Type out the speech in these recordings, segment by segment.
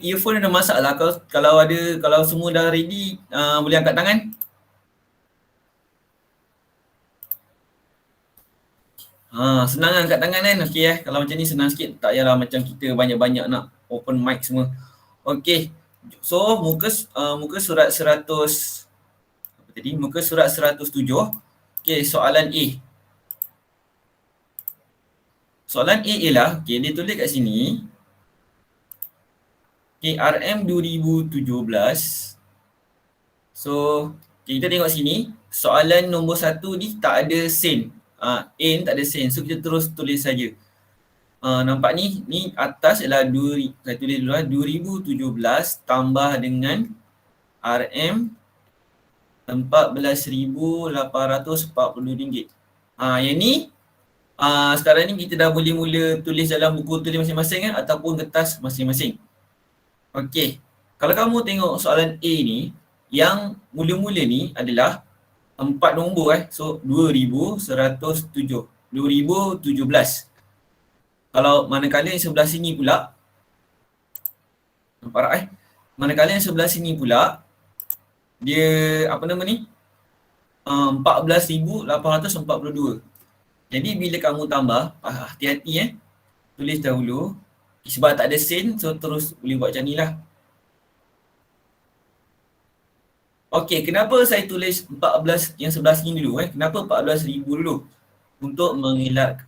earphone ada masalah. Kalau semua dah ready, boleh angkat tangan. Senang angkat tangan kan? Okey kalau macam ni senang sikit. Tak payahlah macam kita banyak-banyak nak open mic semua. Okey. So muka surat 100 apa tadi? Muka surat 107. Okey, soalan A. Soalan A ialah, okey dia tulis kat sini. Okey, RM 2017. So, okay, kita tengok sini. Soalan nombor 1 ni tak ada sen. A ni tak ada sen. So, kita terus tulis saja. Nampak ni atas ialah saya tulis dulu 2017 tambah dengan RM RM14,840. Yang ni sekarang ni kita dah boleh mula tulis dalam buku tulis masing-masing kan, ataupun kertas masing-masing. Okey. Kalau kamu tengok soalan A ni, yang mula-mula ni adalah 4 nombor So 2107. 2017. Kalau manakala yang sebelah sini pula, nampak tak manakala yang sebelah sini pula, dia apa nama ni? 14,842. Jadi bila kamu tambah, hati-hati tulis dahulu. Sebab tak ada sen, so terus boleh buat macam ni lah. Okey, kenapa saya tulis 14 yang sebelah sini dulu Kenapa 14,000 dulu? Untuk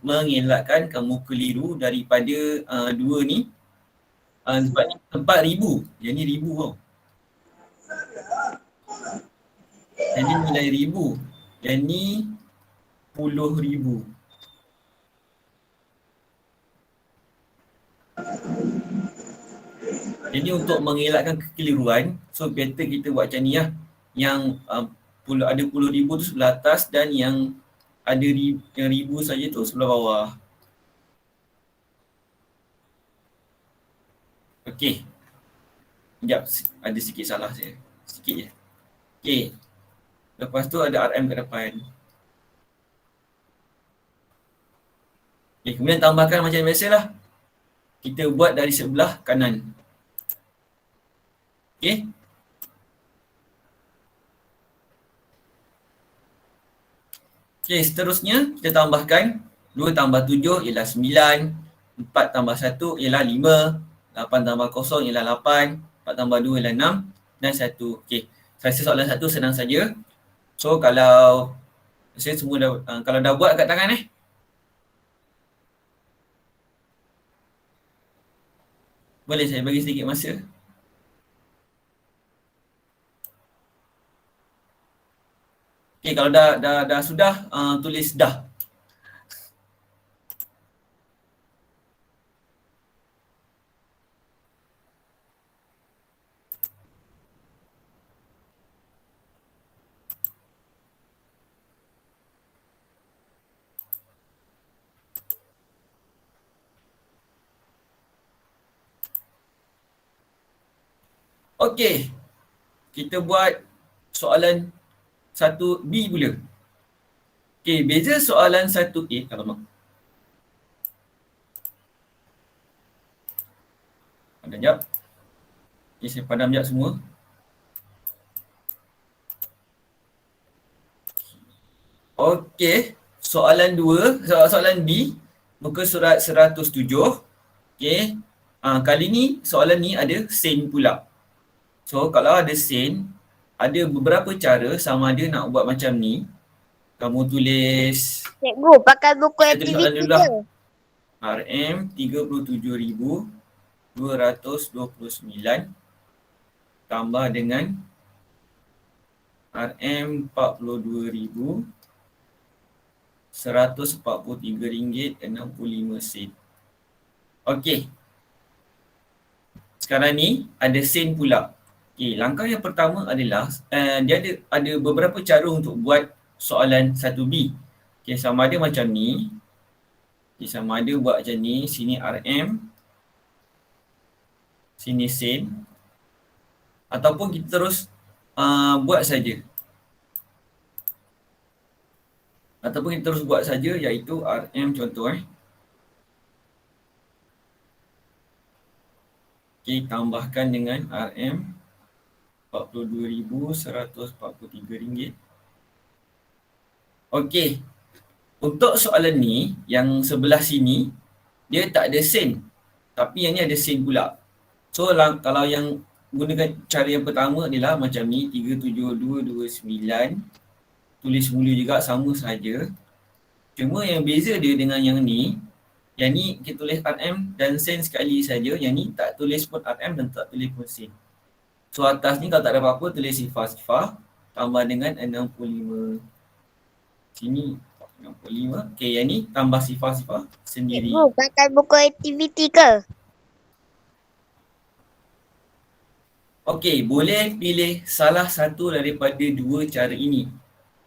mengelakkan kamu keliru daripada dua ni. Sebab ni 4,000. Yang ni 1,000 tau. Yang ni nilai 1,000. Yang ni 10,000. Jadi untuk mengelakkan kekeliruan, so better kita buat macam ni lah. Yang ada 10,000 tu sebelah atas dan yang ada yang 1,000 saja tu sebelah bawah. Okey. Sekejap, ada sikit salah saya. Sikit je. Okey. Lepas tu ada RM kat depan. Okey, kemudian tambahkan macam biasalah. Kita buat dari sebelah kanan. Okey. Okey, seterusnya kita tambahkan 2 tambah 7 ialah 9, 4 tambah 1 ialah 5, 8 tambah 0 ialah 8, 4 tambah 2 ialah 6 dan 1. Okey, saya rasa soalan 1 senang saja. So kalau saya semua dah, kalau dah buat kat tangan boleh saya bagi sedikit masa. Okey, kalau dah sudah, tulis dah. Okey, kita buat soalan 1B pula. Okey, beza soalan 1A, alamak. Padam jap. Okey, saya padam jap semua. Okey, soalan 2, soalan B, muka surat 107. Okey, kali ni soalan ni ada sen pula. So kalau ada sen, ada beberapa cara sama ada nak buat macam ni. Kamu tulis, Cikgu, pakai buku aktiviti lah. ke? RM 37,229 tambah dengan RM 42,143 ringgit 65 sen. Okey. Sekarang ni ada sen pula. Okey, langkah yang pertama adalah dia ada beberapa cara untuk buat soalan 1B. Okey, sama ada macam ni. Okey, sama ada buat macam ni, sini RM, sini sen. Ataupun kita terus buat saja. Ataupun kita terus buat saja iaitu RM contoh. Okey, tambahkan dengan RM RM42,143. Okey, untuk soalan ni, yang sebelah sini, dia tak ada sen. Tapi yang ni ada sen pula. So, kalau yang gunakan cara yang pertama adalah macam ni, 37229. Tulis mula juga, sama saja. Cuma yang beza dia dengan yang ni kita tulis RM dan sen sekali saja. Yang ni tak tulis pun RM dan tak tulis pun sen. So, atas ni kalau tak ada apa-apa, tulis sifar-sifar. Tambah dengan 65. Sini 65. Okey, yang ni tambah sifar-sifar sendiri. Cikgu, pakai buku aktiviti ke? Okey, boleh pilih salah satu daripada dua cara ini.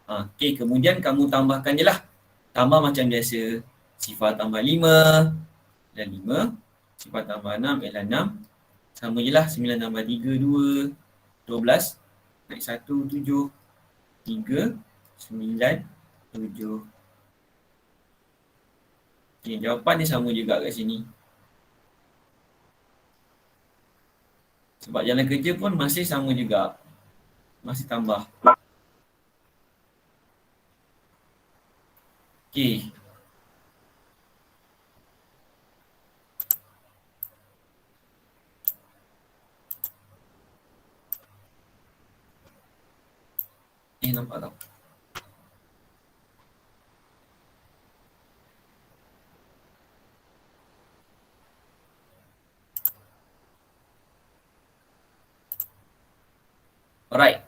Okey, kemudian kamu tambahkan je lah. Tambah macam biasa. Sifar tambah 5 dan 5. Sifar tambah 6 ialah 6. Sama je lah. 9 tambah 3, 2. 12. Naik 1, 7. 3, 9, 7. Okay, jawapan dia sama juga kat sini. Sebab jalan kerja pun masih sama juga. Masih tambah. Okay. Nampak tak? Alright.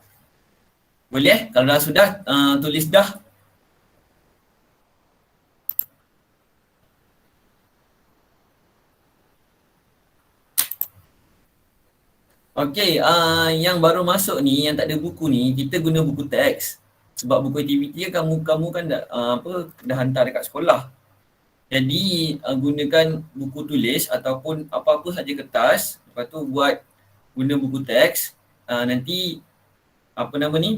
Boleh? Kalau dah sudah, tulis dah. Okey, yang baru masuk ni, yang tak ada buku ni, kita guna buku teks. Sebab buku aktiviti kamu kan dah hantar dekat sekolah. Jadi gunakan buku tulis ataupun apa-apa saja kertas. Lepas tu guna buku teks. Nanti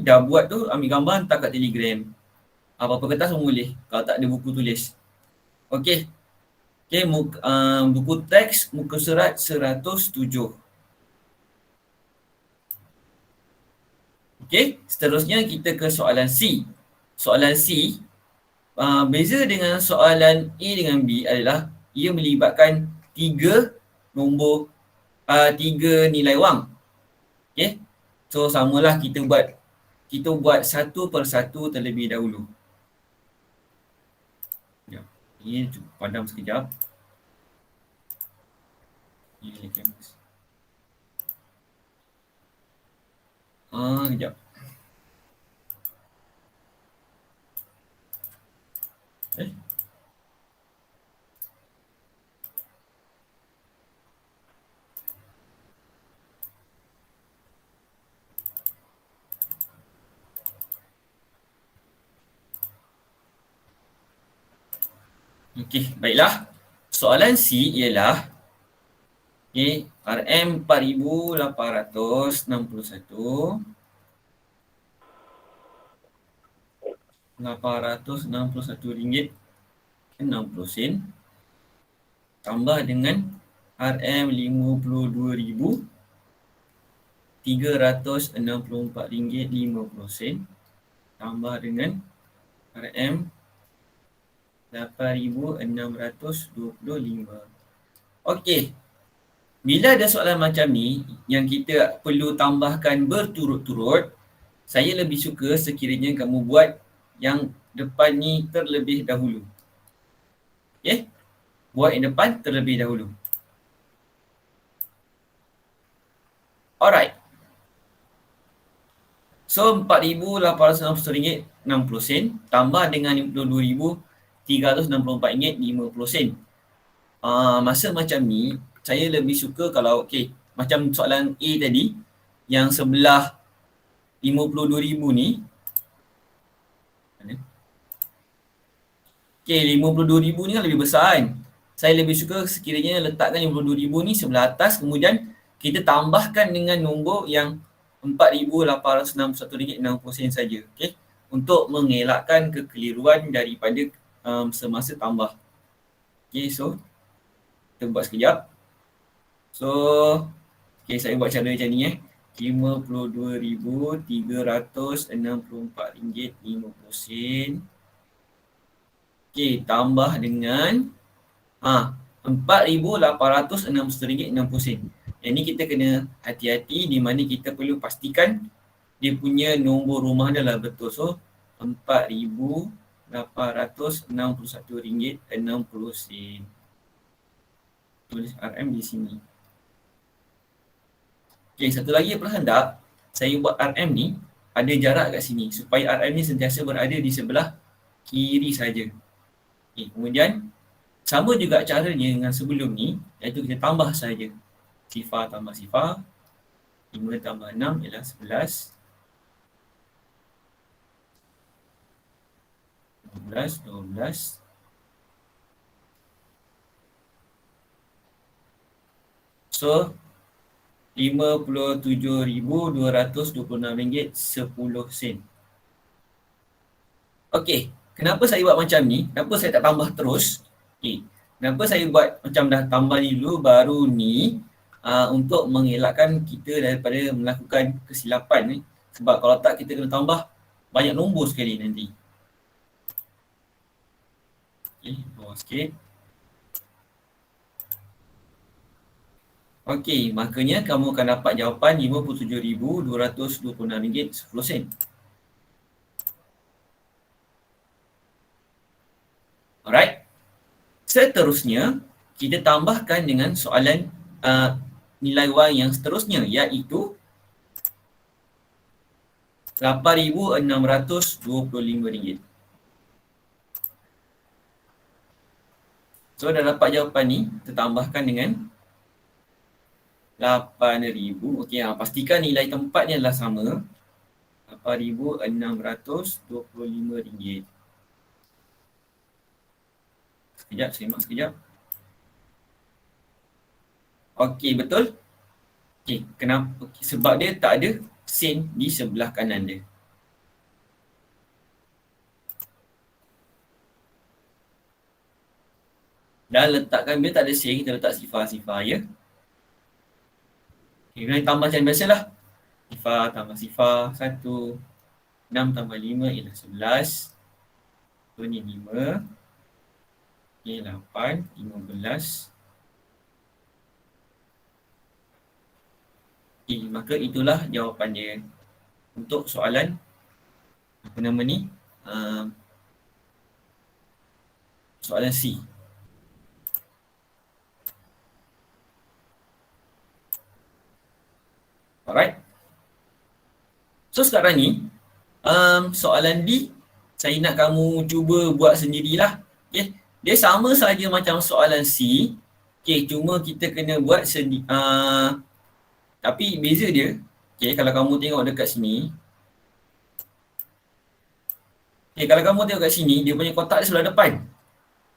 dah buat tu ambil gambar hantar kat Telegram. Apa-apa kertas pun boleh kalau tak ada buku tulis. Okey. Okey, buku teks muka surat 107. Okey, seterusnya kita ke soalan C. Soalan C, beza dengan soalan A dengan B adalah ia melibatkan 3 nilai wang. Okey. So samalah kita buat satu persatu terlebih dahulu. Ya. Ini padam sekejap. Ini canvas. Sekejap. Okey, baiklah. Soalan C ialah RM 4,861. 861 ringgit 60 sen tambah dengan RM 52,364 ringgit 50 sen tambah dengan RM 8,625. Okey. Bila ada soalan macam ni yang kita perlu tambahkan berturut-turut, saya lebih suka sekiranya kamu buat yang depan ni terlebih dahulu. Okey? Buat yang depan terlebih dahulu. Alright. So, RM4,861.60 tambah dengan RM52,364.50. Masa macam ni, saya lebih suka kalau, macam soalan A tadi, yang sebelah 52,000 ni, 52,000 ni kan lebih besar kan. Saya lebih suka sekiranya letakkan 52,000 ni sebelah atas, kemudian kita tambahkan dengan nombor yang RM4,861.60 saja. Okay? Untuk mengelakkan kekeliruan daripada semasa tambah. Okay, so kita buat sekejap. So, Okay, saya buat cara macam ni RM52,364.50. Okay, tambah dengan RM4,861.60. Yang ni kita kena hati-hati di mana kita perlu pastikan dia punya nombor rumah dia lah betul. So, RM4,861.60. Tulis RM di sini. Okay, satu lagi perasan tak? Saya buat RM ni ada jarak kat sini supaya RM ni sentiasa berada di sebelah kiri saja. Okay, kemudian sama juga caranya dengan sebelum ni, iaitu kita tambah saja. Sifar tambah sifar. 5 tambah 6 ialah 11. 12. So, RM57,226.10. Okey, kenapa saya buat macam ni? Kenapa saya tak tambah terus? Okey, kenapa saya buat macam dah tambah ni dulu baru ni? Untuk mengelakkan kita daripada melakukan kesilapan ni. Sebab kalau tak kita kena tambah banyak nombor sekali nanti. Okey, bawah sikit. Okey, makanya kamu akan dapat jawapan RM57,226.10. Alright. Seterusnya, kita tambahkan dengan soalan nilai wang yang seterusnya, iaitu RM8,625. So, dah dapat jawapan ni, kita tambahkan dengan 8,000. Okey, pastikan nilai tempat ni adalah sama. RM8,625. Sekejap, semak sekejap. Okey, betul? Okey, kenapa? Okay, sebab dia tak ada sen di sebelah kanan dia. Dan letakkan bila tak ada sen, kita letak sifar-sifar ya. Okay, kita tambah macam biasalah. Sifar tambah sifar, 1. 6 tambah 5 ialah 11. So, ni 5. Okay, 8, 15. Okay, maka itulah jawapan dia untuk soalan apa nama ni? Soalan C. Alright. So sekarang ni soalan D saya nak kamu cuba buat sendirilah. Okay. Dia sama saja macam soalan C. Okay, cuma kita kena buat tapi beza dia. Okay, kalau kamu tengok dekat sini. Okay, kalau kamu tengok kat sini, dia punya kotak dia sebelah depan.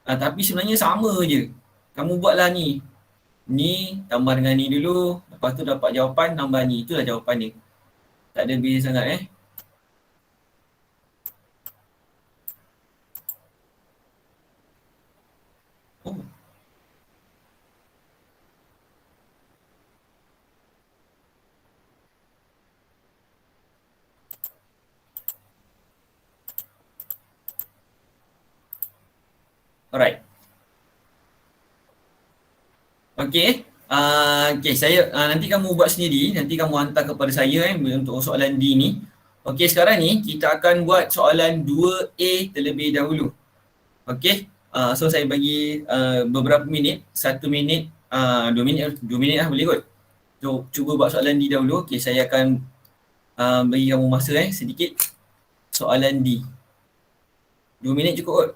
Tapi sebenarnya sama je. Kamu buatlah ni. Ni tambah dengan ni dulu. Lepas tu dapat jawapan tambah ni. Itulah jawapan dia. Tak ada beza sangat Oh. Alright. Okay. Okay, saya nanti kamu buat sendiri. Nanti kamu hantar kepada saya untuk soalan D ni. Okay, sekarang ni kita akan buat soalan 2A terlebih dahulu. Okay. So saya bagi beberapa minit. 1 minit, 2 minit, 2 minit lah boleh kot. So cuba buat soalan D dahulu. Okay, saya akan bagi kamu masa sedikit. Soalan D. 2 minit cukup kot.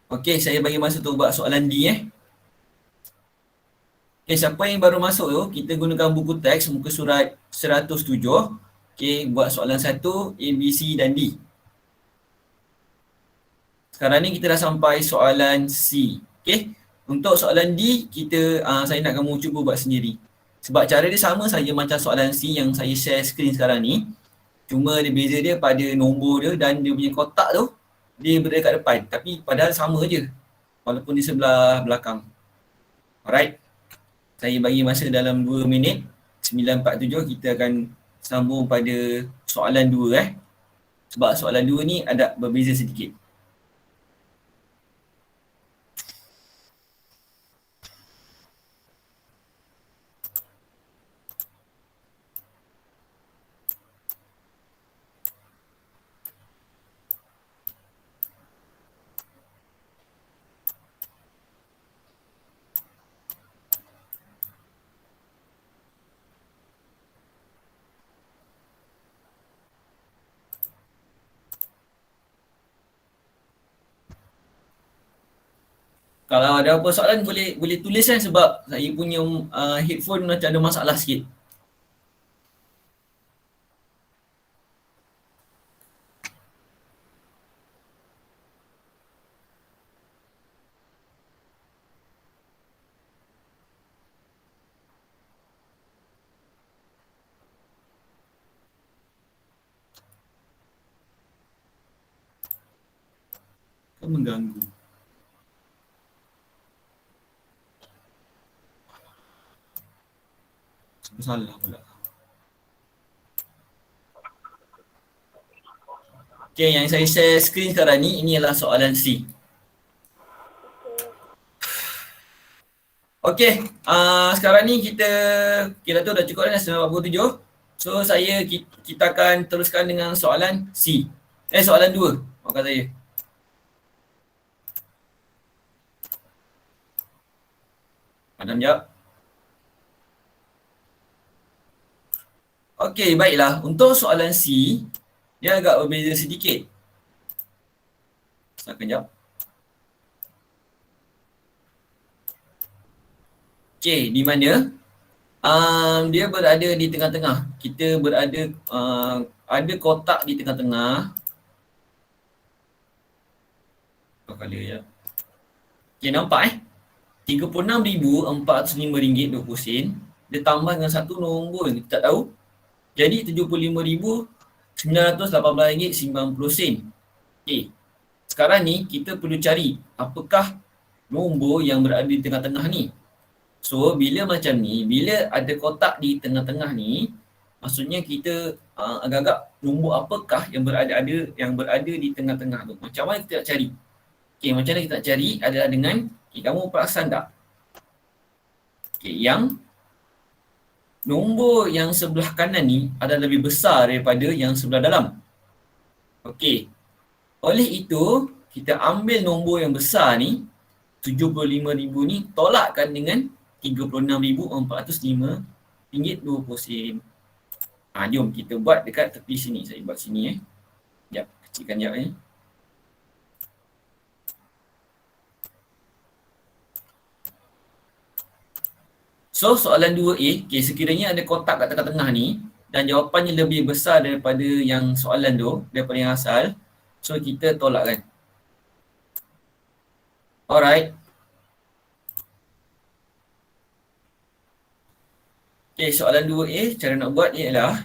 Okey, saya bagi masa tu buat soalan D Okey, siapa yang baru masuk tu, kita gunakan buku teks muka surat 107. Okey, buat soalan 1, A, B, C dan D. Sekarang ni kita dah sampai soalan C. Okey, untuk soalan D, saya nak kamu cuba buat sendiri. Sebab cara dia sama saja macam soalan C yang saya share screen sekarang ni. Cuma dia beza dia pada nombor dia dan dia punya kotak tu dia berada kat depan. Tapi padahal sama je. Walaupun di sebelah belakang. Alright. Saya bagi masa dalam 2 minit. 9.47 kita akan sambung pada soalan 2 Sebab soalan 2 ni ada berbeza sedikit. Kalau ada apa soalan boleh tulis sebab saya punya headphone macam ada masalah sikit. Kan mengganggu. Salah pula. Okay, yang saya share screen sekarang ni, ini adalah soalan C. Okay, sekarang ni kita tu dah cukup dah 9.47. So kita akan teruskan dengan soalan C. Soalan 2. Maafkan saya. Padam jap. Okay, baiklah. Untuk soalan C, dia agak berbeza sedikit. Sekejap. Okay, di mana dia berada di tengah-tengah. Kita berada, ada kotak di tengah-tengah. Berapa kali ya? Okay, nampak RM36,405.20. Dia tambah dengan satu nombor yang kita tak tahu. Jadi RM75,918.90. Okay. Sekarang ni kita perlu cari apakah nombor yang berada di tengah-tengah ni. So bila macam ni, bila ada kotak di tengah-tengah ni, maksudnya kita agak-agak nombor apakah yang berada di tengah-tengah tu. Macam mana kita nak cari? Okay, macam mana kita nak cari adalah dengan, kamu perasan tak? Okay, yang nombor yang sebelah kanan ni adalah lebih besar daripada yang sebelah dalam. Okey. Oleh itu, kita ambil nombor yang besar ni, 75,000 ni, tolakkan dengan RM36,405.20. Jom kita buat dekat tepi sini. Saya buat sini Sekejap, kecilkan sekejap So, soalan 2A, okay, sekiranya ada kotak kat tengah-tengah ni dan jawapannya lebih besar daripada yang soalan tu, daripada yang asal, so kita tolakkan. Alright. Okay, soalan 2A, cara nak buat ialah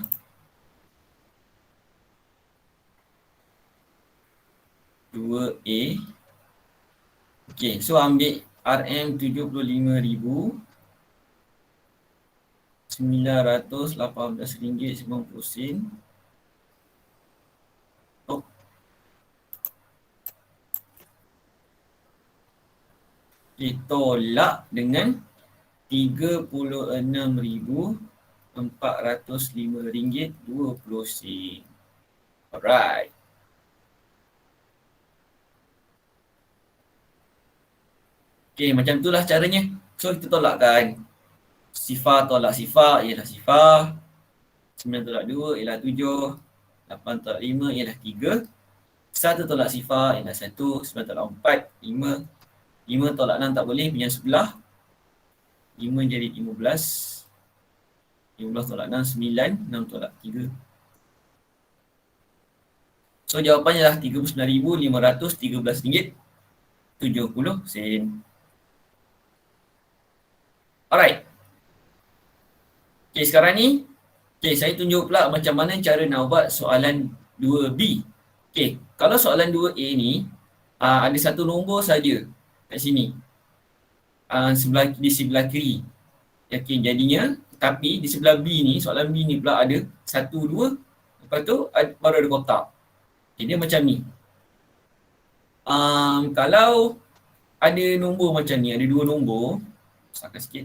okay, so ambil RM75,000 RM918.90. Ditolak dengan RM36,405.20. Alright. Okay, macam itulah caranya. So kita tolakkan. Sifar tolak sifar ialah sifar. 9 tolak 2 ialah 7. 8 tolak 5 ialah 3. 1 tolak sifar ialah 1. 9 tolak 4, 5. 5 tolak 6 tak boleh, punya sebelah. 5 jadi 15. 15 tolak 6, 9. 6 tolak 3. So jawapannya adalah RM39,513.70. Alright. Okay, sekarang ni Okay, saya tunjuk pula macam mana cara nak buat soalan 2B. Okay, kalau soalan 2A ni, ada satu nombor saja kat sini. Di sebelah kiri. Okay, jadinya, tapi di sebelah B ni, soalan B ni pula ada 1, 2, lepas tu baru ada kotak. Okay, dia macam ni. Kalau ada nombor macam ni, ada 2 nombor, besarkan sikit.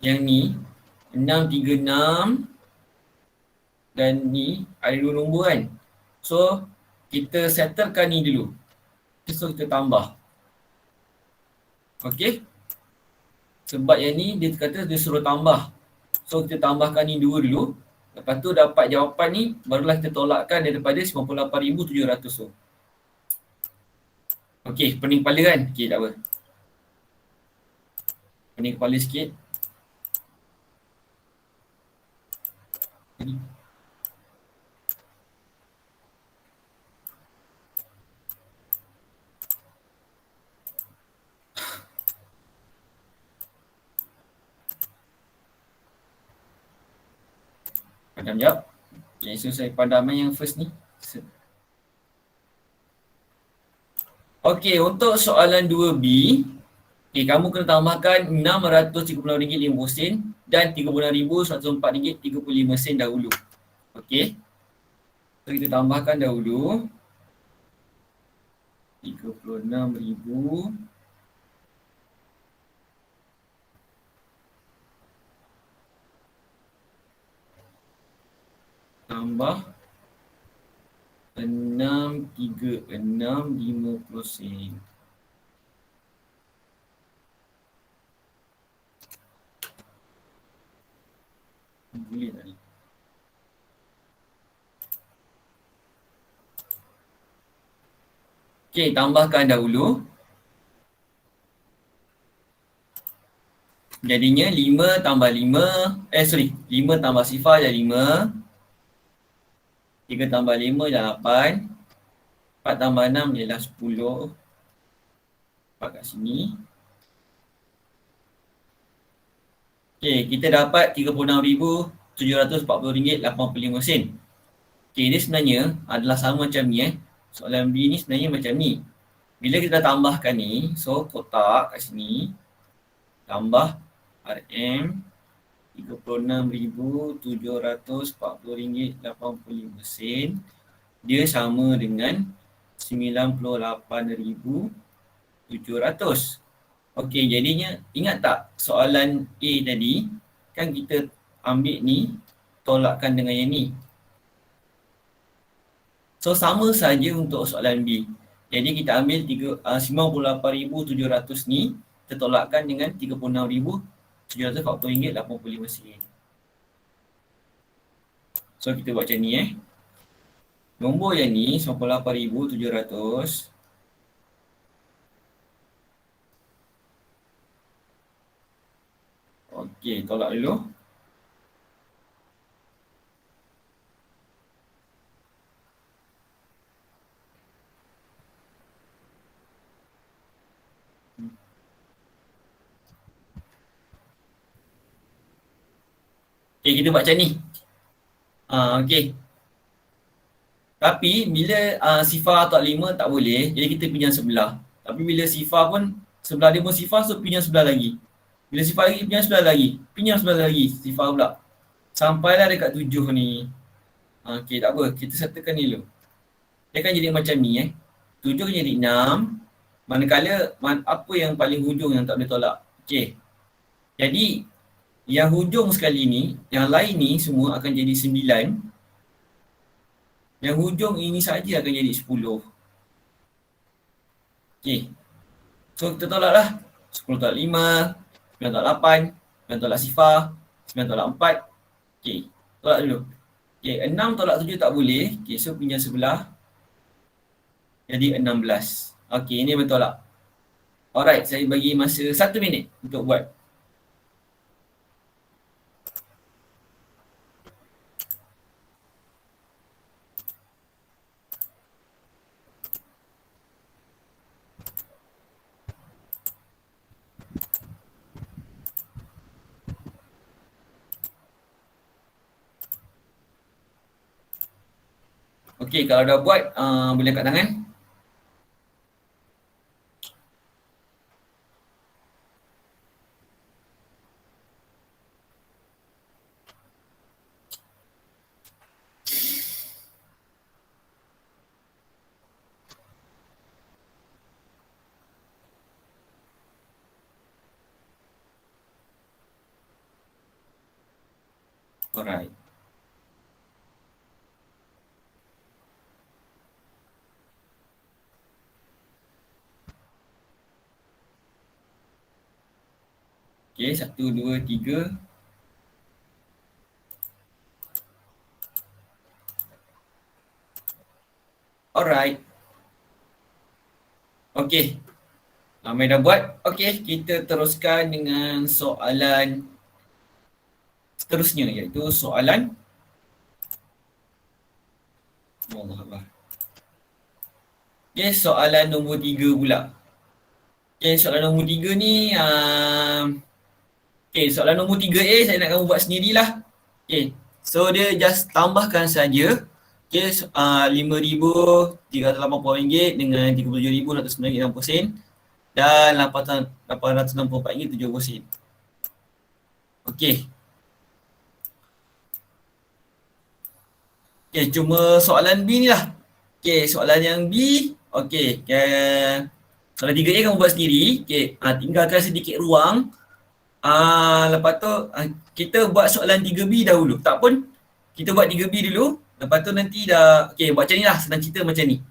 Yang ni 636 dan ni ada 2 nombor kan. So kita settlekan ni dulu. So kita tambah. Okey. Sebab yang ni dia kata dia suruh tambah. So kita tambahkan ni 2 dulu. Lepas tu dapat jawapan ni barulah kita tolakkan daripada 98,700 tu. Okey, pening kepala kan? Okey, tak apa. Pening kepala sikit. Padam jap. Okay, so saya padamkan yang first ni. Okey, untuk soalan 2B, okay, kamu kena tambahkan RM636.50 dan RM36,104.35 dahulu. Okey. So kita tambahkan dahulu. 36,000 tambah 636.50 sen. Boleh tak ni? Okey, tambahkan dahulu. Jadinya 5 tambah 5, 5 tambah sifar dah 5. 3 tambah 5 dah 8. 4 tambah 6 ialah 10. 4 kat sini. Okey, kita dapat RM36,740.85. Okey, dia sebenarnya adalah sama macam ni Soalan B ni sebenarnya macam ni. Bila kita dah tambahkan ni, so kotak kat sini tambah RM RM36,740.85. Dia sama dengan RM98,700. Okey, jadinya ingat tak soalan A tadi, kan kita ambil ni, tolakkan dengan yang ni. So sama saja untuk soalan B. Jadi kita ambil 98,700 ni, kita tolakkan dengan RM36,740.85. So kita buat macam ni Nombor yang ni 98,700. Okey, tolak dulu. Okey, kita buat macam ni. Okey. Tapi bila sifar atau 5 tak boleh, jadi kita pinjam sebelah. Tapi bila sifar pun, sebelah dia pun sifar, so pinjam sebelah lagi. Bila sifar lagi, pinjam sebelah lagi. Pinjam sebelah lagi, sifar pula. Sampailah dekat 7 ni. Okey, tak apa. Kita settlekan ni dulu. Dia akan jadi macam ni 7 akan jadi 6. Manakala, apa yang paling hujung yang tak boleh tolak? Okey. Jadi, yang hujung sekali ni, yang lain ni semua akan jadi 9. Yang hujung ini saja akan jadi 10. Okey. So kita tolak lah. 10 tolak 5, 9 tolak 8, 9 tolak sifar, 9 tolak 4. Okey. Tolak dulu. Okey, 6 tolak 7 tak boleh. Okey, so pinjam sebelah. Jadi 16. Okey, ini bertolak. Alright, saya bagi masa 1 minit untuk buat. Okey, kalau dah buat, boleh angkat tangan. Alright. Okey, 1, 2, 3. Alright. Okey. Ramai dah buat. Okey, kita teruskan dengan soalan seterusnya, iaitu soalan Allah Allah. Okey, soalan nombor 3 pula. Okey, soalan nombor 3 ni okey, soalan nombor 3A saya nak kamu buat sendirilah. Okey. So dia just tambahkan saja. Okey, RM5,380 dengan RM37,190 dan RM864.70. Okey. Okey, cuma soalan B ni lah. Okey, soalan yang B. Okey, soalan 3A kamu buat sendiri. Okey, tinggalkan sedikit ruang. Lepas tu kita buat soalan 3B dahulu. Tak pun, kita buat 3B dulu. Lepas tu nanti dah, okey, buat macam ni lah. Senang cerita macam ni.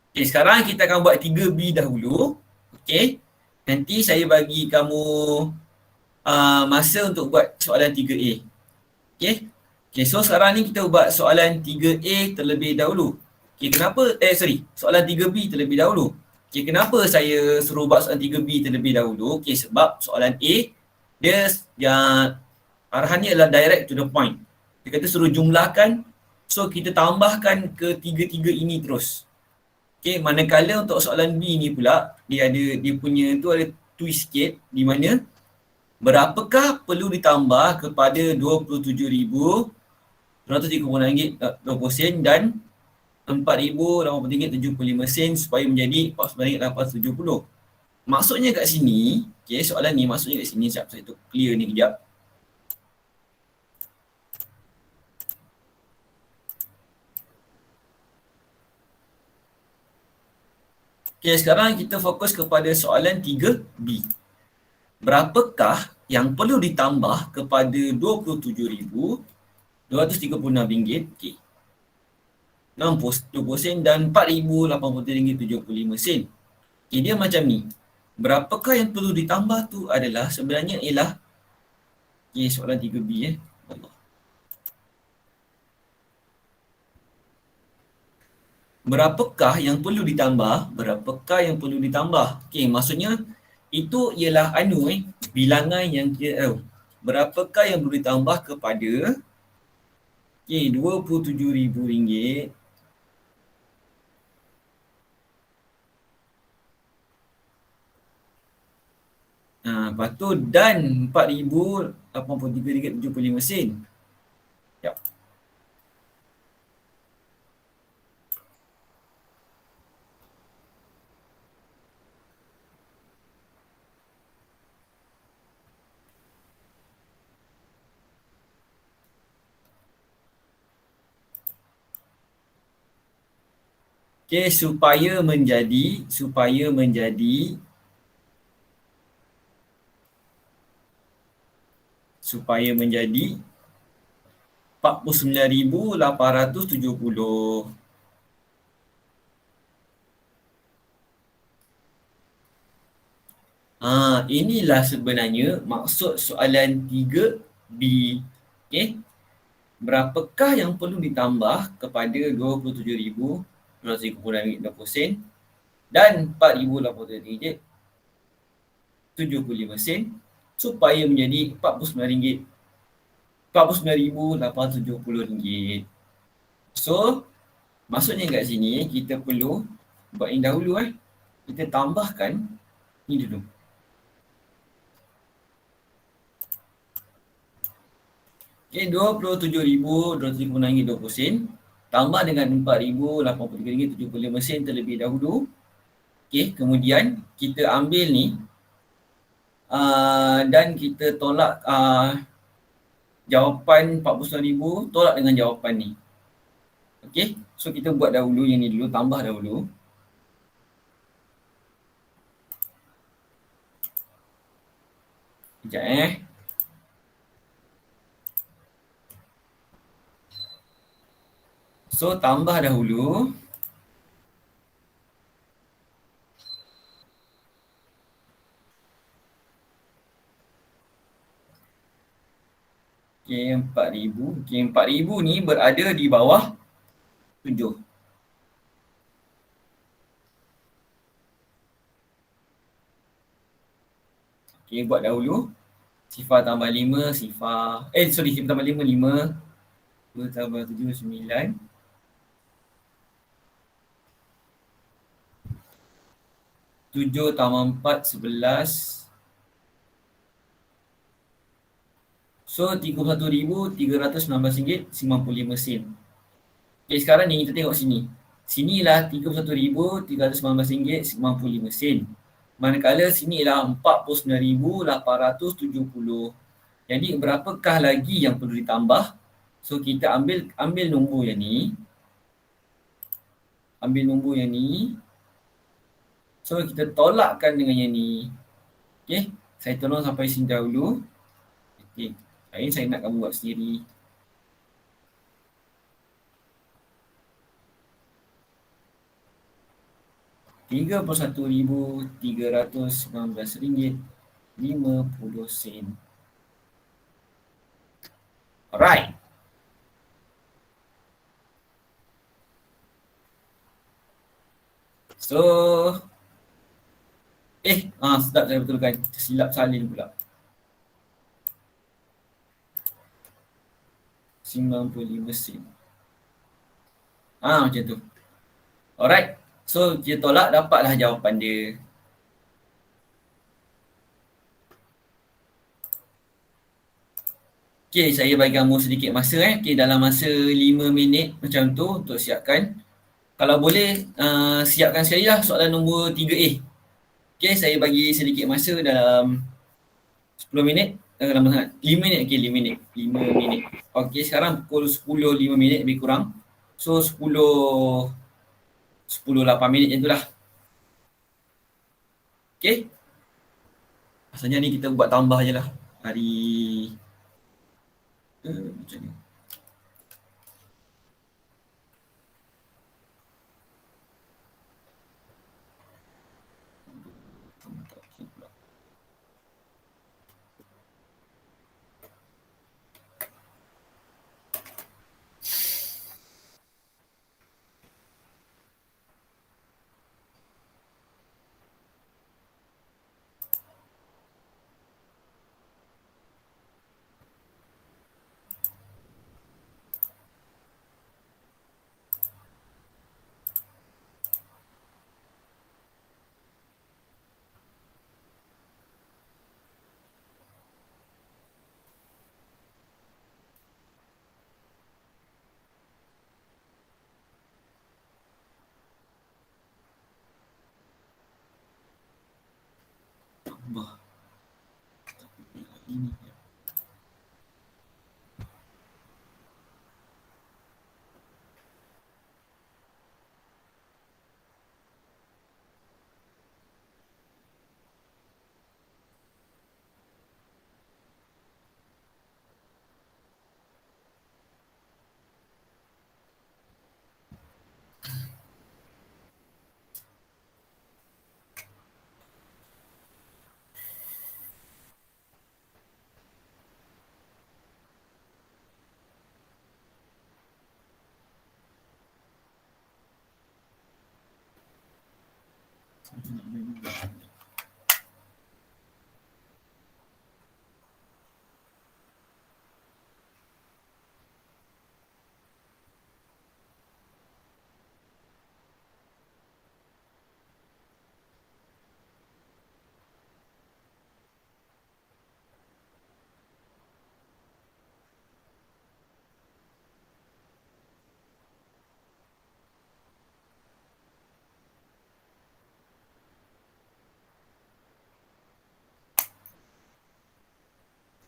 Okey, sekarang kita akan buat 3B dahulu. Okey. Nanti saya bagi kamu masa untuk buat soalan 3A. Okey. Okey, so sekarang ni kita buat soalan 3A terlebih dahulu. Okey, kenapa? Soalan 3B terlebih dahulu. Okey, kenapa saya suruh buat soalan 3B terlebih dahulu? Okey, sebab soalan A, dia yang arahannya adalah direct to the point. Dia kata suruh jumlahkan, so kita tambahkan ke tiga-tiga ini terus. Okey, manakala untuk soalan B ni pula, dia punya tu ada twist sikit, di mana berapakah perlu ditambah kepada RM27,230.20 dan RM4,080.75 supaya menjadi RM49,870. Maksudnya kat sini, okey, soalan ni maksudnya kat sini, sekejap saya tu clear ni kejap. Okey, sekarang kita fokus kepada soalan 3B. Berapakah yang perlu ditambah kepada RM27,236, okey, 60 sen dan RM4,080.75. Okey, dia macam ni. Berapakah yang perlu ditambah tu adalah sebenarnya ialah, okey, soalan 3B Allah. Berapakah yang perlu ditambah? Berapakah yang perlu ditambah? Okey, maksudnya itu ialah bilangan yang kita tahu. Berapakah yang perlu ditambah kepada RM27,000 lepas tu dan RM4,083.75. Yap. Okey, supaya menjadi RM49,870. Inilah sebenarnya maksud soalan 3B. Okey. Berapakah yang perlu ditambah kepada RM27,230.20 dan RM4,080.75 supaya menjadi RM49,870. So, maksudnya kat sini kita perlu buat ini dahulu kita tambahkan ni dulu. Okay, RM27,236.20 tambah dengan RM4,083.75 terlebih dahulu. Okey, kemudian kita ambil ni dan kita tolak jawapan 49,000 tolak dengan jawapan ni. Okey, so kita buat dahulu yang ni dulu, tambah dahulu. Sekejap So tambah dahulu. Okey, 4,000. Okey, 4,000 ni berada di bawah 7. Okey, buat dahulu. Sifar tambah 5, sifar. Sifar tambah 5, 5. 2 tambah 7, 9. 7 tambah 4, 11. So, RM31,319.95. Okay, sekarang ni kita tengok sini. Sinilah RM31,319.95. Manakala sinilah RM49,870. Jadi, berapakah lagi yang perlu ditambah? So, kita ambil nombor yang ni. Ambil nombor yang ni. So, kita tolakkan dengan yang ni. Okay, saya tolong sampai sini dahulu. Okay, saya nak kamu buat sendiri. RM31,319.50. Alright. So, sedap saya betulkan. Silap salin pula. 95 sen. Macam tu. Alright. So, kita tolak, dapatlah jawapan dia. Okay, saya bagi kamu sedikit masa. Okay, dalam masa 5 minit macam tu untuk siapkan. Kalau boleh, siapkan sekali lah soalan nombor 3A. Okay, saya bagi sedikit masa dalam 10 minit. Lama sangat. 5 minit. Okay, 5 minit. 5 minit. Okay, sekarang pukul 10, 5 minit lebih kurang. So, 10, 8 minit macam tu lah. Okay. Asalnya ni kita buat tambah je lah. Hari macam ni. Tambah. Ini.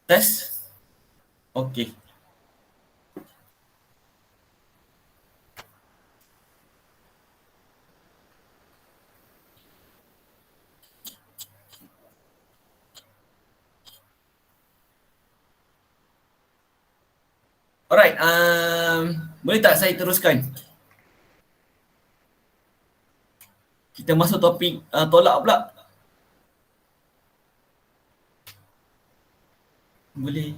Tes. Okey. Alright, boleh tak saya teruskan? Kita masuk topik tolak pula. Boleh.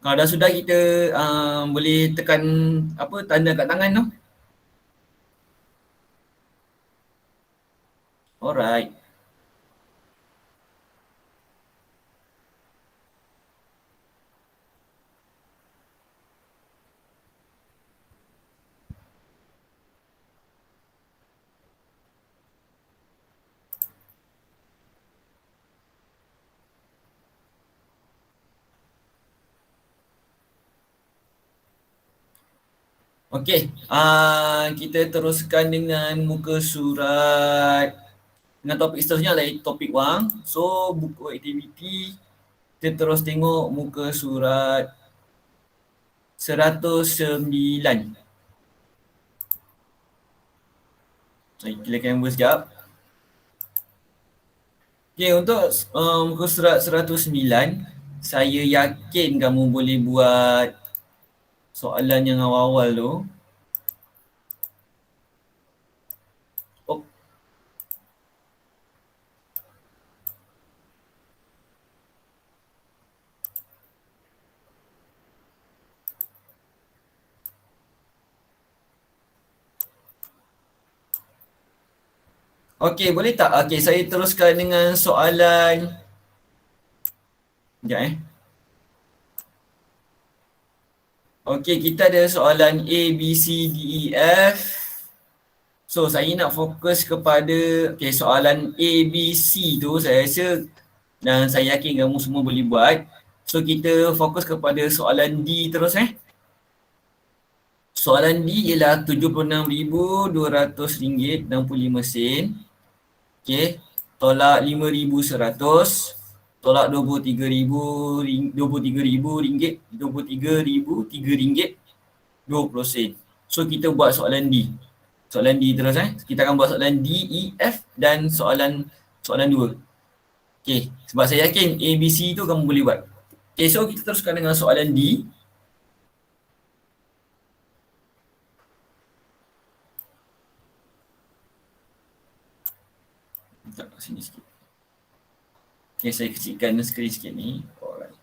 Kalau dah sudah kita boleh tekan apa tanda kat tangan tu. Alright. Okey, kita teruskan dengan muka surat dengan topik seterusnya adalah topik wang. So, buku aktiviti kita terus tengok muka surat 109. Saya clear canvas sekejap. Okey, untuk muka surat 109, saya yakin kamu boleh buat soalan yang awal-awal tu. Oh. Okey, boleh tak? Okey, saya teruskan dengan soalan. Sekejap Okey, kita ada soalan A, B, C, D, E, F. So, saya nak fokus kepada soalan A, B, C tu saya rasa dan saya yakin kamu semua boleh buat. So, kita fokus kepada soalan D terus Soalan D ialah RM76,200.65. Okey, tolak RM5,100, tolak RM23,000, So, kita buat soalan D. Soalan D terus Kita akan buat soalan D, E, F dan soalan 2. Okey, sebab saya yakin A, B, C tu kamu boleh buat. Okey, so kita teruskan dengan soalan D. Letak kat sini sikit. Okey, saya kecilkan skrin sikit ni. Alright.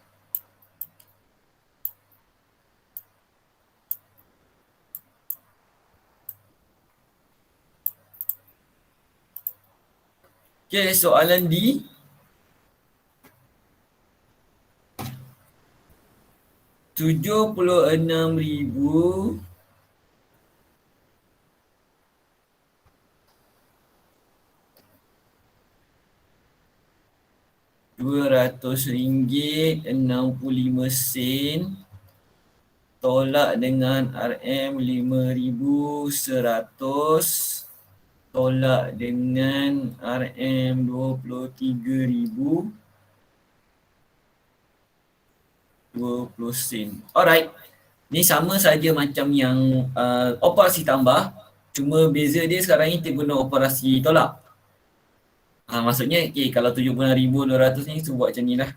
Okey, soalan D. RM76,000 RM200.65 tolak dengan RM5,100 tolak dengan RM23,000 Alright. Ni sama saja macam yang operasi tambah. Cuma beza dia sekarang ni kita guna operasi tolak. Maksudnya kalau RM76,200 ni kita buat macam ni lah.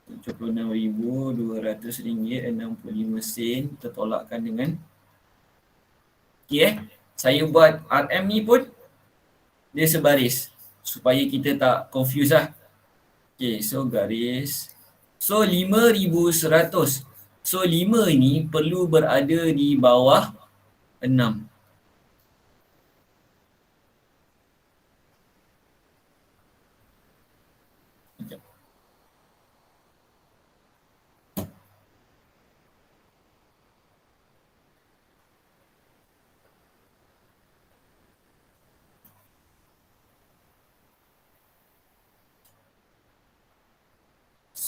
RM76,200.65 kita tolakkan dengan saya buat RM ni pun dia sebaris supaya kita tak confuse lah. So garis. So 5,100. So 5 ni perlu berada di bawah 6.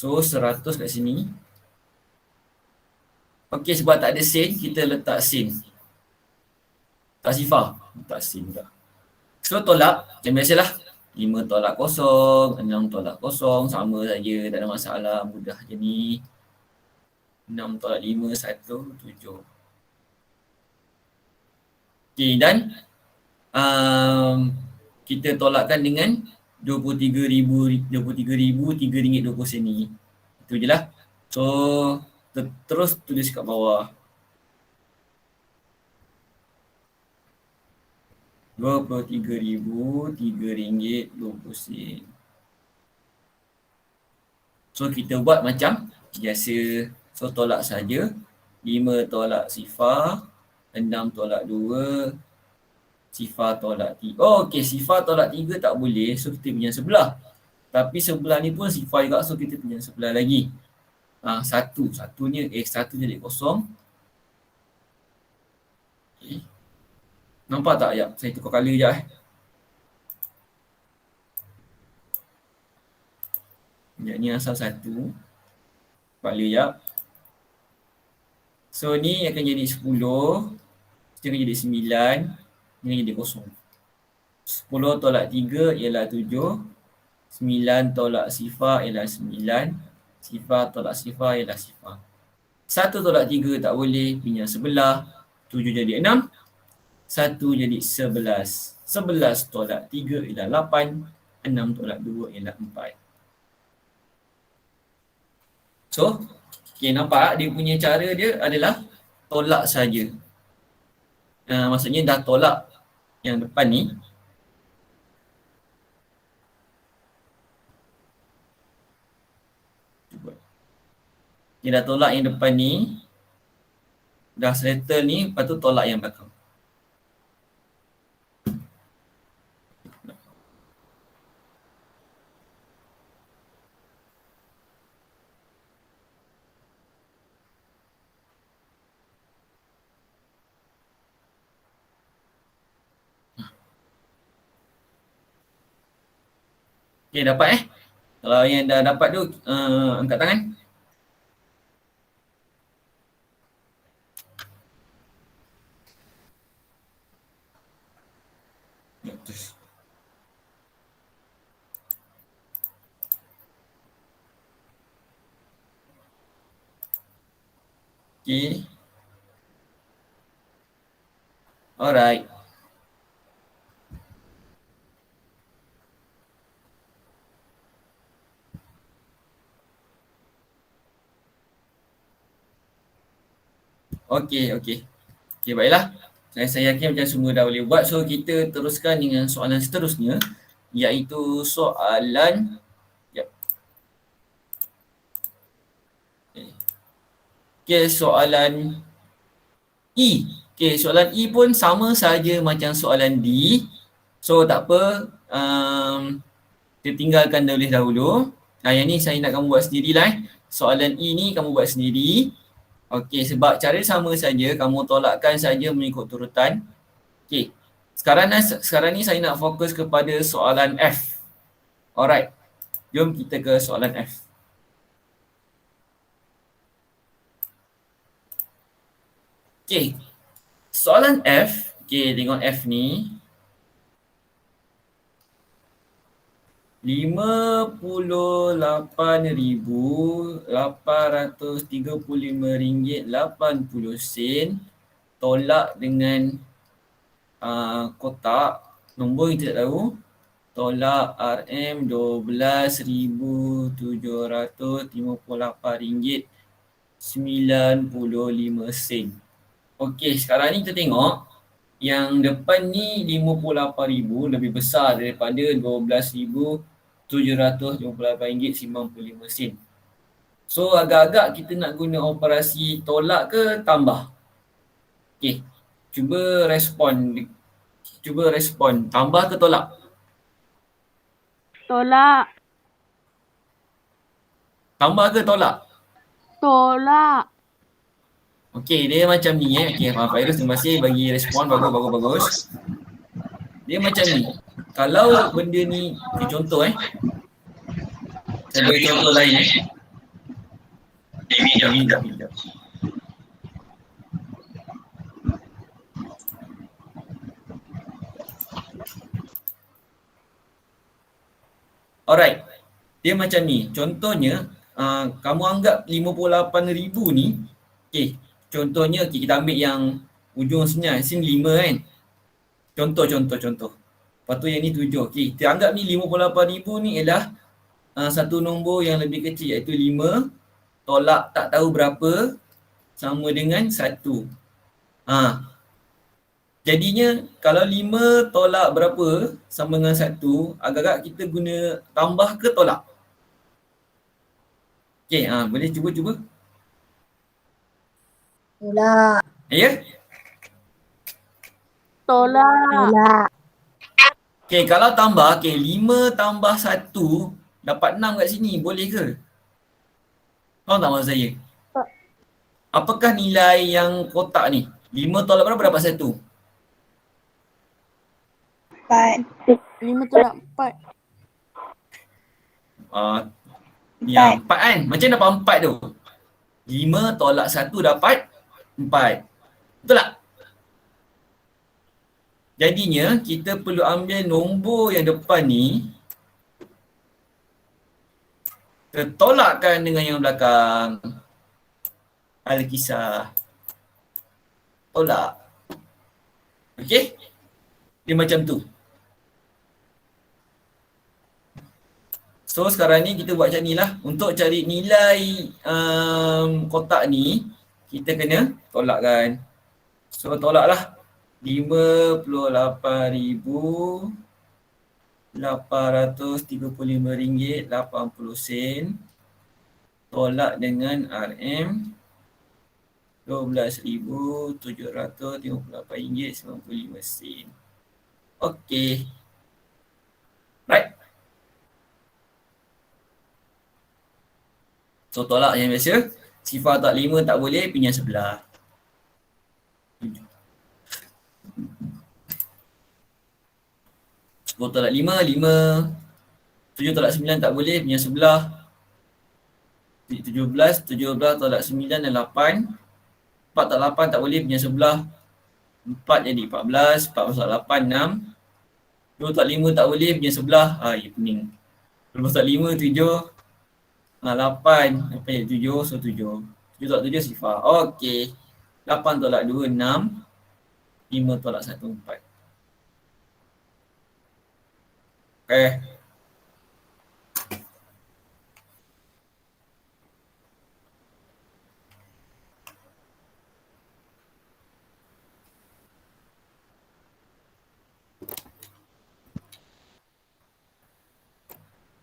So 100 kat sini. Okey, sebab tak ada sen, kita letak sen. Tak sifar. Letak sen tak. So tolak, macam biasalah. 5 tolak kosong, 6 tolak kosong, sama saja, tak ada masalah, mudah je ni. 6 tolak 5, 1, 7. Okay, dan kita tolakkan dengan RM23,000 RM3.20 ni. Itu je lah. So, terus tulis kat bawah. RM23,000 RM3.20. So, kita buat macam biasa. So, tolak saja. 5 tolak sifar, 6 tolak 2, sifar tolak 3. Oh, okey. Sifar tolak 3 tak boleh. So, kita pinjam sebelah. Tapi sebelah ni pun sifar juga. So, kita pinjam sebelah lagi. Satunya jadi kosong. Okay. Nampak tak? Ya, saya tukar colour sekejap Ni asal 1. Colour sekejap. So, ni akan jadi 10. Ini akan jadi 9. Ini akan jadi kosong. 10 tolak 3 ialah 7. 9 tolak sifar ialah 9. Sifar tolak sifar ialah sifar. 1 tolak 3 tak boleh, pinjam sebelah. 7 jadi 6. 1 jadi 11. 11 tolak 3 ialah 8. 6 tolak 2 ialah 4. So, okay, nampak dia punya cara dia adalah tolak saja. Maksudnya dah tolak yang depan ni. Dia dah tolak yang depan ni. Dah settle ni, lepas tu tolak yang belakang. Okay, dapat Kalau yang dah dapat tu, angkat tangan. Okay. Alright. Okay. Okay, baiklah. Saya yakin macam semua dah boleh buat. So, kita teruskan dengan soalan seterusnya. Iaitu soalan... Okay, soalan E. Okay, soalan E pun sama saja macam soalan D. So, tak apa. Kita tinggalkan dahulu. Yang ni saya nak kamu buat sendirilah. Soalan E ni kamu buat sendiri. Okey, sebab cara sama saja, kamu tolakkan saja mengikut turutan. Okey. Sekarang ni saya nak fokus kepada soalan F. Alright. Jom kita ke soalan F. Okey. Soalan F, okey, tengok F ni. RM58,835.80 tolak dengan kotak. Nombor yang tidak tahu. Tolak RM12,758.95. Okey, sekarang ni kita tengok. Yang depan ni RM58,000 lebih besar daripada RM12,758.95. So agak-agak kita nak guna operasi tolak ke tambah? Okey, cuba respon. Tambah ke tolak? Tolak. Tambah ke tolak? Tolak. Okey, dia macam ni Okey, Fairuz, terima kasih bagi respon. Bagus. Dia macam ni. Kalau benda ni, contoh saya bagi contoh lain Sekejap. Alright. Dia macam ni. Contohnya, kamu anggap 58,000 ni, okay, contohnya kita ambil yang ujung senyap, sini 5 kan. Contoh. Lepas tu yang ni 7. Okay, kita anggap ni 58,000 ni ialah satu nombor yang lebih kecil iaitu 5 tolak tak tahu berapa sama dengan 1. Jadinya kalau 5 tolak berapa sama dengan 1, agak-agak kita guna tambah ke tolak? Okay, boleh cuba. Tolak. Ya? Tolak. Okay, kalau tambah, 5 tambah 1 dapat 6 kat sini, boleh ke? Faham tak maksud saya? Apakah nilai yang kotak ni? 5 tolak berapa dapat 1? 4. 5 tolak 4. Ya, 4 kan? Macam dapat 4 tu? 5 tolak 1 dapat 4. Betul tak? Jadinya, kita perlu ambil nombor yang depan ni, tertolakkan dengan yang belakang. Alkisah. Tolak. Okey? Dia macam tu. So sekarang ni kita buat macam ni lah. Untuk cari nilai kotak ni, kita kena tolakkan. So tolak lah. 58,835 ringgit 80 sen tolak dengan RM 12,758 ringgit 95 sen. Okey. Right. So tolak yang biasa. Sifar tak 5 tak boleh, pinjam sebelah. 10 tolak 5, 5. 7 tolak 9 tak boleh, pinjam sebelah. 17 tolak 9 dan 8. 4 tolak 8 tak boleh, pinjam sebelah. 4 jadi 14, 4 tolak 8, 6. 2 tolak 5 tak boleh, pinjam sebelah. Ya pening. 2 tolak 5, 7. 8, apa ya, 7, so 7. 7 tolak 7 sifar. Okey. 8 tolak 2, 6. 5 tolak 1, 4. Okay.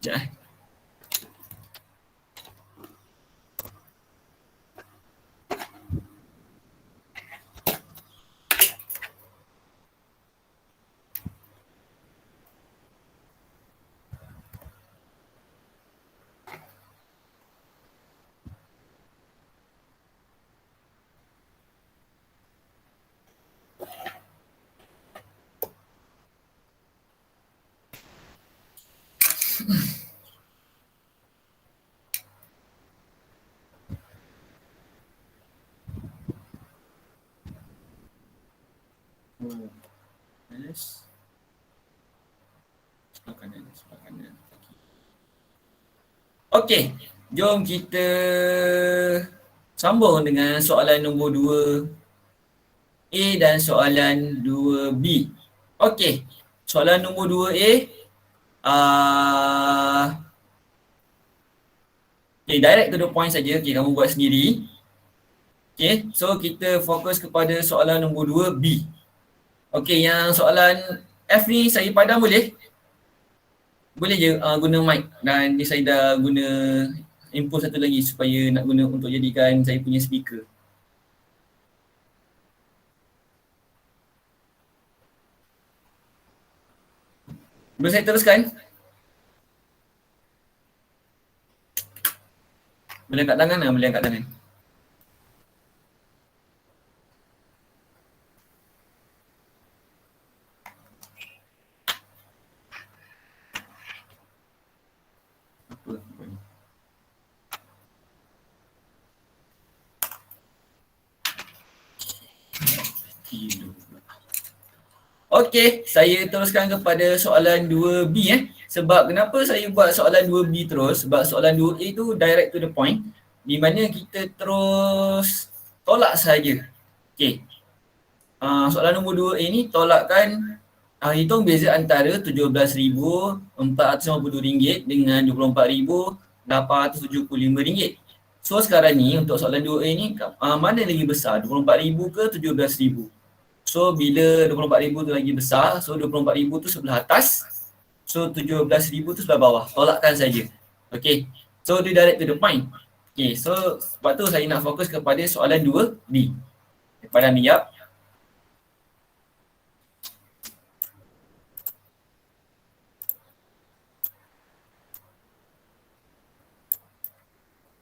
Sekejap Yes. Sebelah kanan. Okey, jom kita sambung dengan soalan nombor 2A dan soalan 2B. Okey, soalan nombor 2A. Direct to the point saja. Okey, kamu buat sendiri. Okey, so kita fokus kepada soalan nombor 2B. Okey, yang soalan F ni saya padam boleh? Boleh je guna mic dan ni saya dah guna input satu lagi supaya nak guna untuk jadikan saya punya speaker. Boleh saya teruskan? Boleh angkat tangan lah, boleh angkat tangan. Okey, saya teruskan kepada soalan 2B . Sebab kenapa saya buat soalan 2B terus? Sebab soalan 2A tu direct to the point, di mana kita terus tolak saja. Okey. Soalan nombor 2A ni tolakkan hitung beza antara RM17,452 dengan RM24,875. So sekarang ni untuk soalan 2A ni mana lagi besar? RM24,000 ke RM17,000? So bila RM24,000 tu lagi besar, so RM24,000 tu sebelah atas. So RM17,000 tu sebelah bawah. Tolakkan saja. Okay. So dia direct to the point. Okay. So sebab tu saya nak fokus kepada soalan 2B. Daripada Amiyab.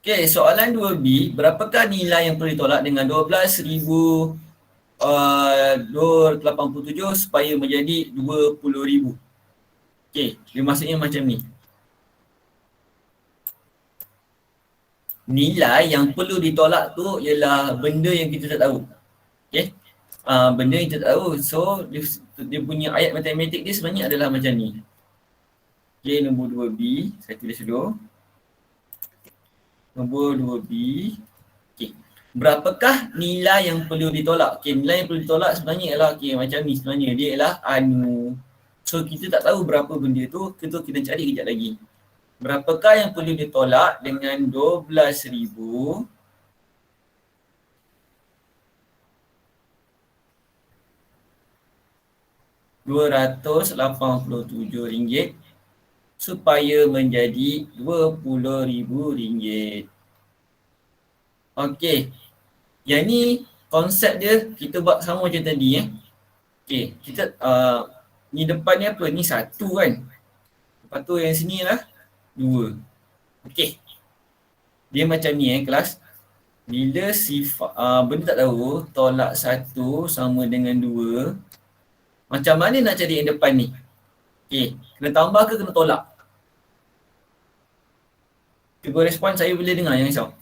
Okay, soalan 2B, berapakah nilai yang perlu ditolak dengan 12,287 supaya menjadi 20,000? Okay, dia maksudnya macam ni. Nilai yang perlu ditolak tu ialah benda yang kita tak tahu. Okay, benda yang kita tak tahu. So, dia punya ayat matematik dia sebenarnya adalah macam ni. Okay, nombor 2B, saya tulis dulu. Nombor 2B. Okay. Berapakah nilai yang perlu ditolak? Okay, nilai yang perlu ditolak sebenarnya ialah macam ni sebenarnya. Dia ialah anu. So kita tak tahu berapa benda tu, kita cari kejap lagi. Berapakah yang perlu ditolak dengan 12,000 RM287 supaya menjadi RM20,000. Okey. Yang ni konsep dia kita buat sama macam tadi Okey, kita ni depan ni apa? Ni 1 kan. Lepas tu yang sini lah 2. Okey. Dia macam ni kelas. Bila sifat benda tak tahu, tolak 1 sama dengan 2. Macam mana nak cari yang depan ni? Okey, kena tambah ke kena tolak? Cuba respon saya boleh dengar, jangan risau.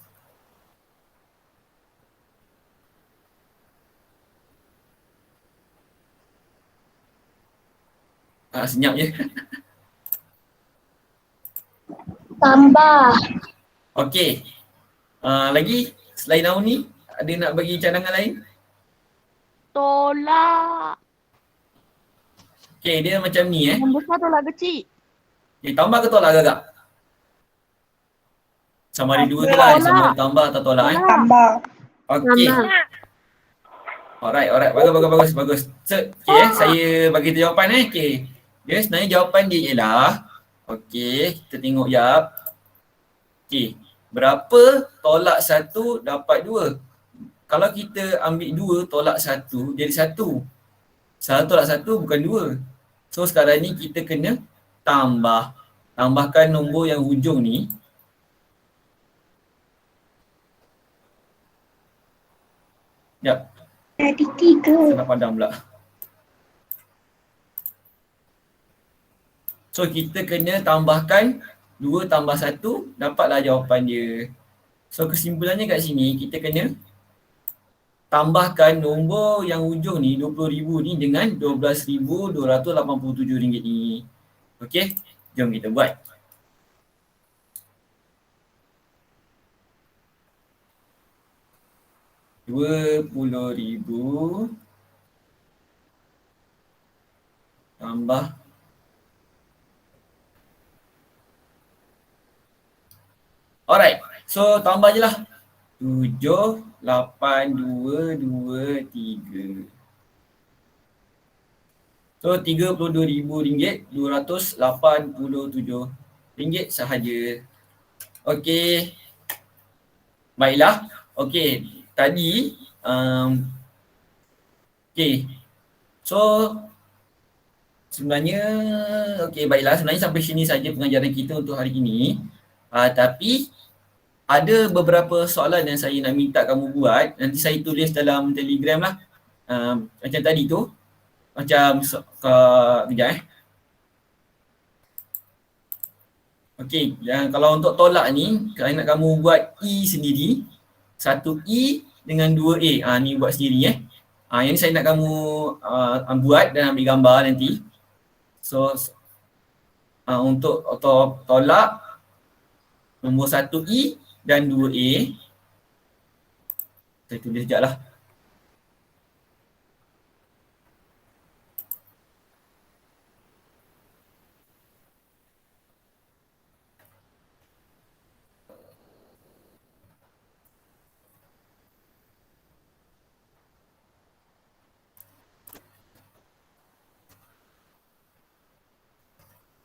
Senyap je. Tambah. Okey. Lagi selain Auni, ada nak bagi cadangan lain? Tolak. Okay, dia macam ni Yang besar tolak kecil. Okay, tambah ke tolak agak-agak? Sama ada 2 tu lah, sama ada tambah atau tolak Tambah. Okay. Alright. Bagus. So, okay, saya bagi tu jawapan Okay. Dia sebenarnya jawapan dia ialah okay, kita tengok jap. Okay. Berapa tolak 1 dapat 2? Kalau kita ambil 2 tolak 1 jadi 1. 1 tolak 1 bukan 2. So sekarang ni kita kena tambahkan nombor yang hujung ni. Jap. Jadi 3. Saya nak padam pula. So kita kena tambahkan 2 tambah 1 dapatlah jawapan dia. So kesimpulannya kat sini kita kena tambahkan nombor yang hujung ni 20,000 ni dengan 12,287 ringgit ni. Okey, jom kita buat. RM20,000 tambah alright, so tambah je lah 7,8,223. So RM32,287 sahaja. Okey. Baiklah. Okey, tadi okey. So sebenarnya baiklah, sebenarnya sampai sini saja pengajaran kita untuk hari ini. Tapi ada beberapa soalan yang saya nak minta kamu buat. Nanti saya tulis dalam Telegram lah. Macam tadi tu. Macam kejap Okey, dan kalau untuk tolak ni, saya nak kamu buat E sendiri. 1E dengan 2A. Ni buat sendiri yang ni saya nak kamu buat dan ambil gambar nanti. So untuk tolak nombor 1 E dan 2 A. Saya tulis sekejap lah.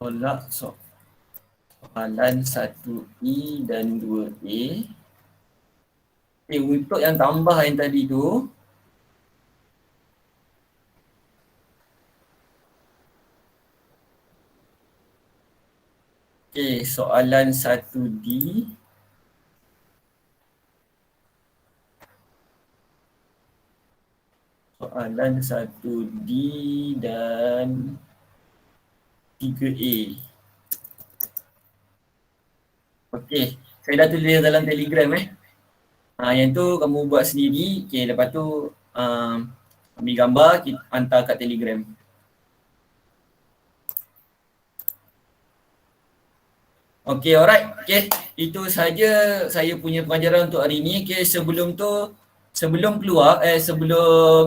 Tolak soalan 1 E dan 2 A. Untuk yang tambah yang tadi tu, soalan 1D. Soalan 1D dan 3A. Okey, saya dah tulis dalam Telegram yang tu kamu buat sendiri. Okey, lepas tu ambil gambar, kita hantar kat Telegram. Okey, alright. Okey, itu saja saya punya pengajaran untuk hari ni. Okey, sebelum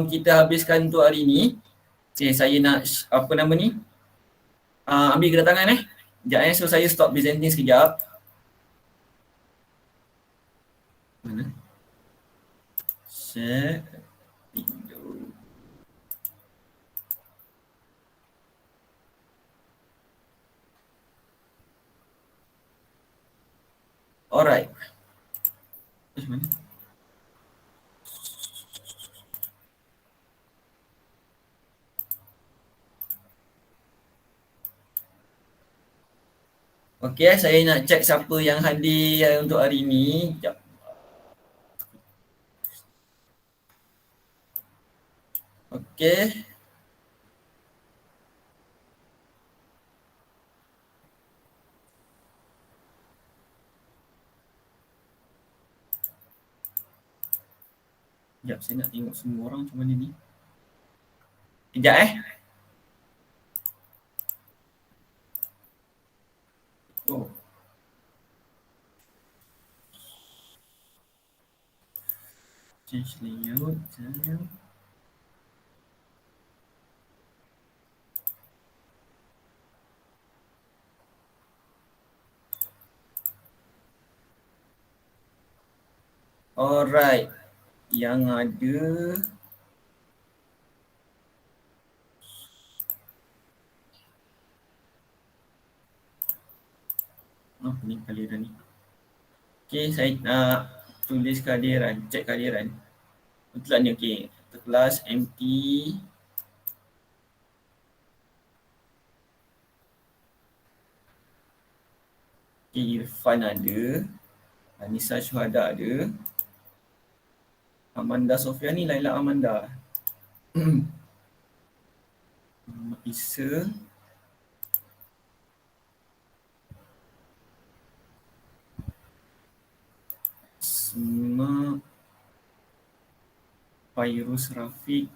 kita habiskan untuk hari ni, saya nak apa nama ni? Ambil kedatangan Sekejap so saya stop presenting sekejap. Mana? Share window. Alright. Mana? Okey, saya nak check siapa yang hadir untuk hari ni. Sekejap. Okey. Sekejap, saya nak tengok semua orang macam mana ni. Sekejap Oh. Change layout. Alright. Yang ada ni kaliran ni. Okey, saya nak tulis kaliran, check kaliran. Betul ni, okey. Kelas empty. Okay, Irfan ada. Anissa Syuhada ada. Amanda Sofia ni Laila Amanda. Isa. Asma. Fairuz Rafiq.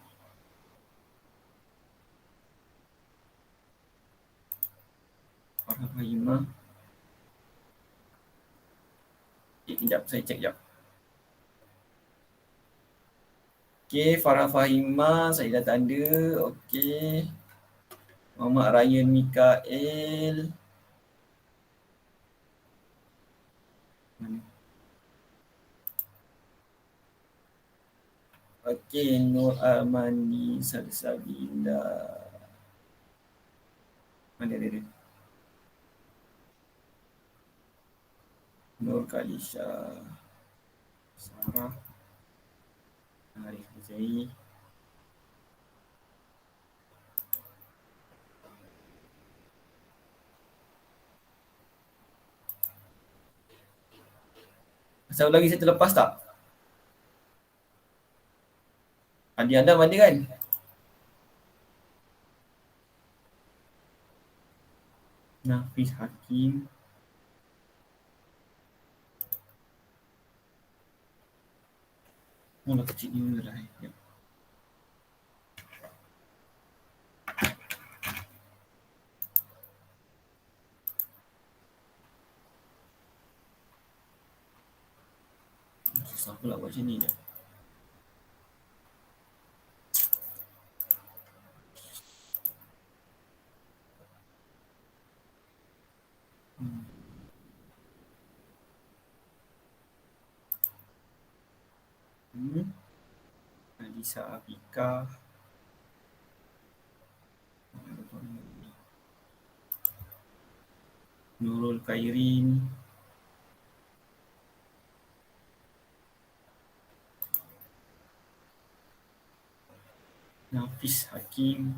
Farah Fahimah. Sekejap, saya cek sekejap. Okey, Farah Fahimah, saya dah tanda. Okey. Muhammad Ryan Mikael. Okey, Nur Amani Salsabila. Mana dia? Nur Kalisha. Sarah. Arif Huzai. Satu lagi saya terlepas tak? Adi Adam ada kan? Nafis Hakim. Oh, dah kecil ni dah. Ya. Susah pula buat macam ni je. Alisa Afika. Nurul Khairin. Nafis Hakim.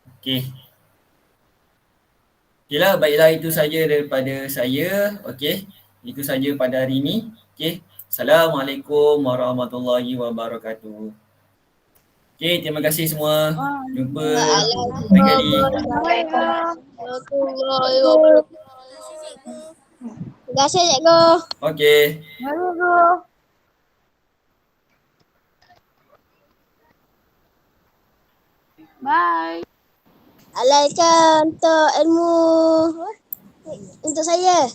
Okey. Okeylah, baiklah itu saja daripada saya. Okey. Itu saja pada hari ini. Okey. Assalamualaikum warahmatullahi wabarakatuh. Okey, terima kasih semua. Jumpa lain kali. Terima kasih cikgu. Okey. Bye. Alaikum untuk ilmu untuk saya.